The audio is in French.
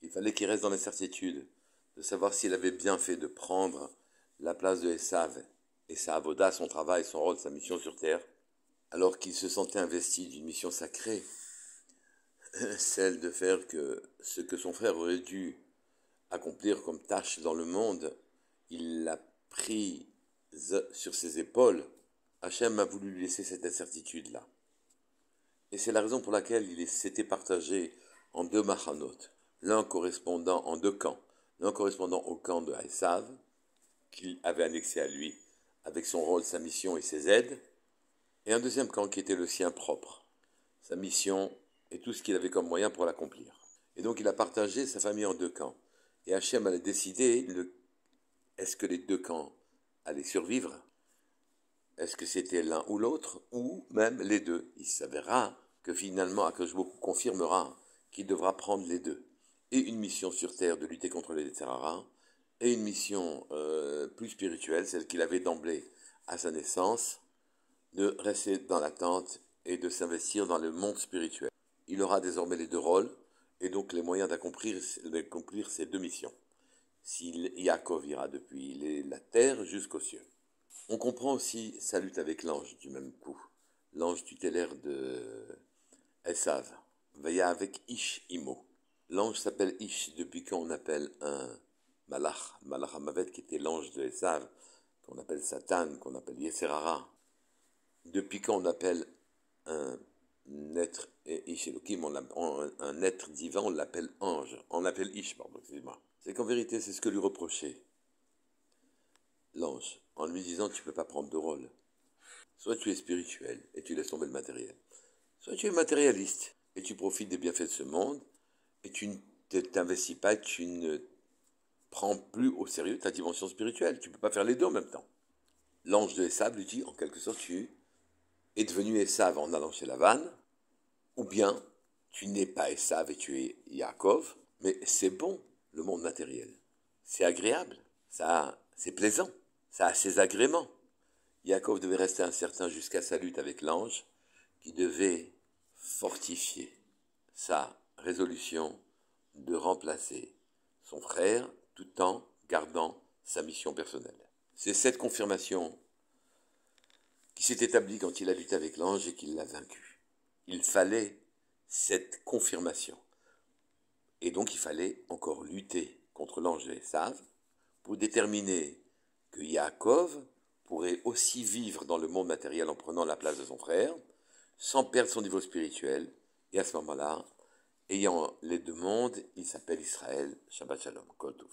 Il fallait qu'il reste dans l'incertitude de savoir s'il avait bien fait de prendre la place de Esav et sa avoda, son travail, son rôle, sa mission sur terre, alors qu'il se sentait investi d'une mission sacrée, celle de faire que ce que son frère aurait dû accomplir comme tâche dans le monde, il l'a pris sur ses épaules. Hachem a voulu lui laisser cette incertitude-là. Et c'est la raison pour laquelle il s'était partagé en deux machanot, l'un correspondant en deux camps, l'un correspondant au camp de Esav, qu'il avait annexé à lui, avec son rôle, sa mission et ses aides, et un deuxième camp qui était le sien propre, sa mission et tout ce qu'il avait comme moyen pour l'accomplir. Et donc il a partagé sa famille en deux camps. Et Hachem allait décider, est-ce que les deux camps allaient survivre? Est-ce que c'était l'un ou l'autre, ou même les deux? Il s'avérera que finalement Akadosh Baruch Hu confirmera qu'il devra prendre les deux. Et une mission sur terre de lutter contre les Yetzirah, et une mission plus spirituelle, celle qu'il avait d'emblée à sa naissance, de rester dans l'attente et de s'investir dans le monde spirituel. Il aura désormais les deux rôles, et donc les moyens d'accomplir ces deux missions. Si Yaakov ira depuis la terre jusqu'aux cieux. On comprend aussi sa lutte avec l'ange du même coup, l'ange tutélaire de Esav, Vaya avec Ish Imo. L'ange s'appelle Ish depuis qu'on appelle un Malach Hamavet qui était l'ange de Esav, qu'on appelle Satan, qu'on appelle Yeserara. Depuis qu'on appelle un être Ish Elohim, un être divin, on l'appelle ange, on l'appelle Ish, pardon, excusez-moi. C'est qu'en vérité, c'est ce que lui reprochait l'ange, en lui disant tu ne peux pas prendre de rôle. Soit tu es spirituel et tu laisses tomber le matériel, soit tu es matérialiste et tu profites des bienfaits de ce monde et tu ne t'investis pas, tu ne prends plus au sérieux ta dimension spirituelle. Tu ne peux pas faire les deux en même temps. L'ange de Esav lui dit en quelque sorte tu es devenu Esav en allant chez Lavan, ou bien tu n'es pas Esav et tu es Yaakov, mais c'est bon le monde matériel. C'est agréable, c'est plaisant, ça a ses agréments. Yaakov devait rester incertain jusqu'à sa lutte avec l'ange, qui devait fortifier sa résolution de remplacer son frère tout en gardant sa mission personnelle. C'est cette confirmation qui s'est établie quand il a lutté avec l'ange et qu'il l'a vaincu. Il fallait cette confirmation. Et donc il fallait encore lutter contre l'ange de Esav pour déterminer que Yaakov pourrait aussi vivre dans le monde matériel en prenant la place de son frère, sans perdre son niveau spirituel. Et à ce moment-là, ayant les deux mondes, il s'appelle Israël. Shabbat Shalom. Kol Tov.